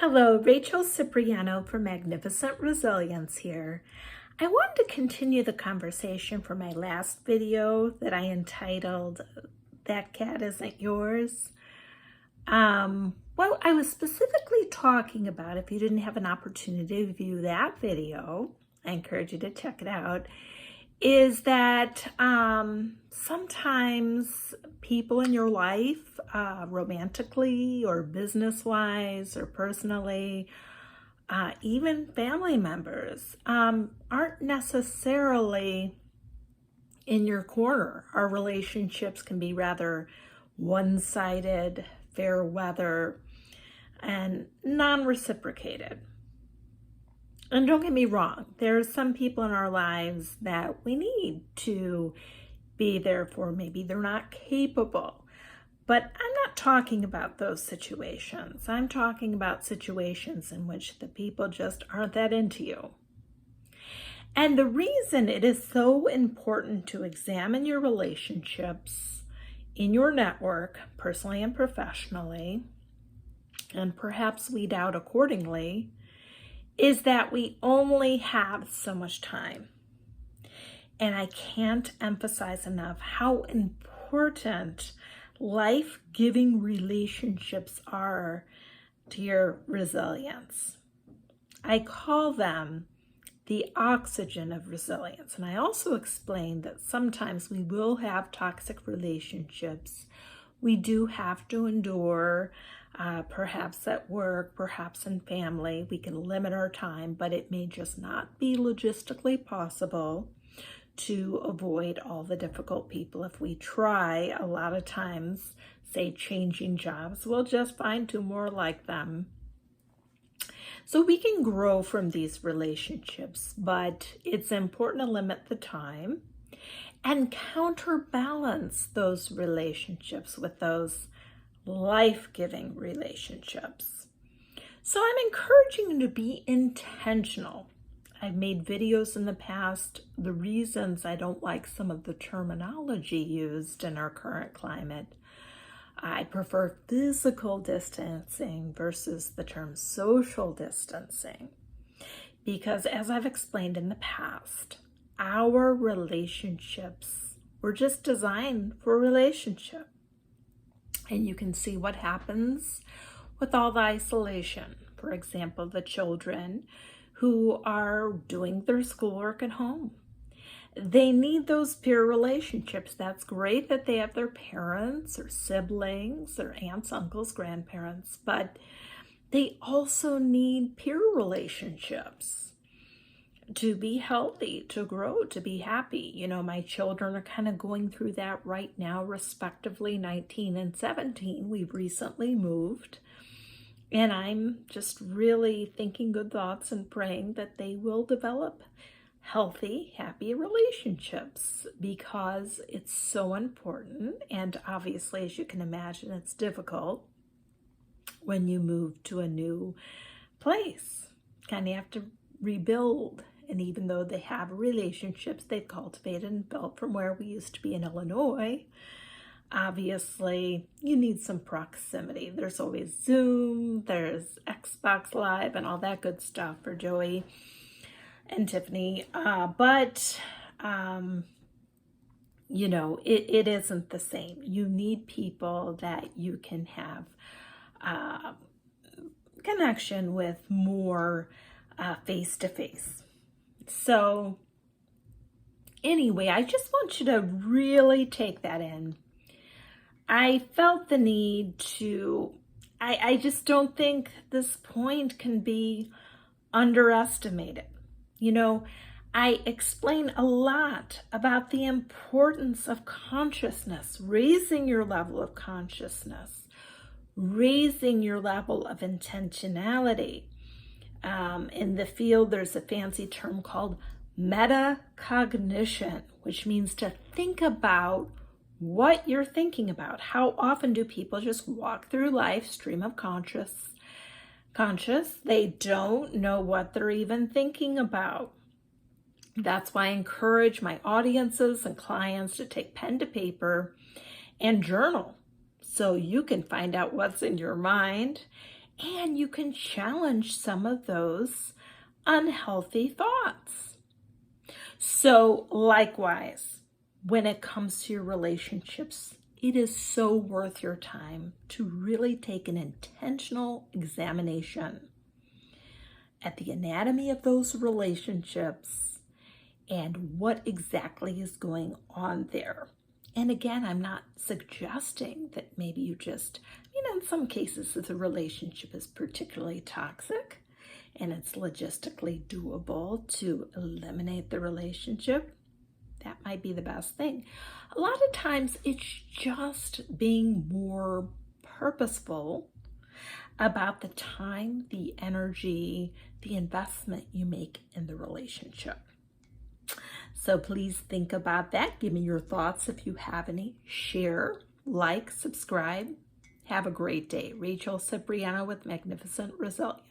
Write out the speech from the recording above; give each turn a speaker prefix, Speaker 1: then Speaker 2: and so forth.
Speaker 1: Hello, Rachel Cipriano from Magnificent Resilience here. I wanted to continue the conversation from my last video that I entitled, That Cat Isn't Yours. Well, I was specifically talking about, if you didn't have an opportunity to view that video, I encourage you to check it out, is that sometimes people in your life, romantically or business-wise or personally, even family members, aren't necessarily in your corner. Our relationships can be rather one-sided, fair weather, and non-reciprocated. And don't get me wrong, there are some people in our lives that we need to be there for. Maybe they're not capable. But I'm not talking about those situations. I'm talking about situations in which the people just aren't that into you. And the reason it is so important to examine your relationships in your network, personally and professionally, and perhaps weed out accordingly, is that we only have so much time. And I can't emphasize enough how important life-giving relationships are to your resilience. I call them the oxygen of resilience. And I also explained that sometimes we will have toxic relationships. We do have to endure, perhaps at work, perhaps in family. We can limit our time, but it may just not be logistically possible to avoid all the difficult people. If we try, a lot of times, say changing jobs, we'll just find two more like them. So we can grow from these relationships, but it's important to limit the time and counterbalance those relationships with those life-giving relationships. So I'm encouraging you to be intentional. I've made videos in the past, the reasons I don't like some of the terminology used in our current climate. I prefer physical distancing versus the term social distancing. Because as I've explained in the past, our relationships were just designed for a relationship. And you can see what happens with all the isolation. For example, the children who are doing their schoolwork at home. They need those peer relationships. That's great that they have their parents or siblings or aunts, uncles, grandparents, but they also need peer relationships to be healthy, to grow, to be happy. You know, my children are kind of going through that right now, respectively, 19 and 17. We've recently moved. And I'm just really thinking good thoughts and praying that they will develop healthy, happy relationships because it's so important. And obviously, as you can imagine, it's difficult when you move to a new place. Kind of have to rebuild. And even though they have relationships they've cultivated and built from where we used to be in Illinois, obviously, you need some proximity. There's always Zoom, there's Xbox Live, and all that good stuff for Joey and Tiffany. You know, it isn't the same. You need people that you can have connection with more face-to-face. So anyway, I just want you to really take that in. I felt the need to, I just don't think this point can be underestimated. You know, I explain a lot about the importance of consciousness, raising your level of consciousness, raising your level of intentionality. In the field, there's a fancy term called metacognition, which means to think about what you're thinking about. How often do people just walk through life stream of conscious? They don't know what they're even thinking about. That's why I encourage my audiences and clients to take pen to paper and journal so you can find out what's in your mind and you can challenge some of those unhealthy thoughts. So likewise, when it comes to your relationships, it is so worth your time to really take an intentional examination at the anatomy of those relationships and what exactly is going on there. And again, I'm not suggesting that maybe you just, in some cases, if the relationship is particularly toxic and it's logistically doable to eliminate the relationship, that might be the best thing. A lot of times it's just being more purposeful about the time, the energy, the investment you make in the relationship. So please think about that. Give me your thoughts if you have any. Share, like, subscribe. Have a great day. Rachel Cipriano with Magnificent Resilience.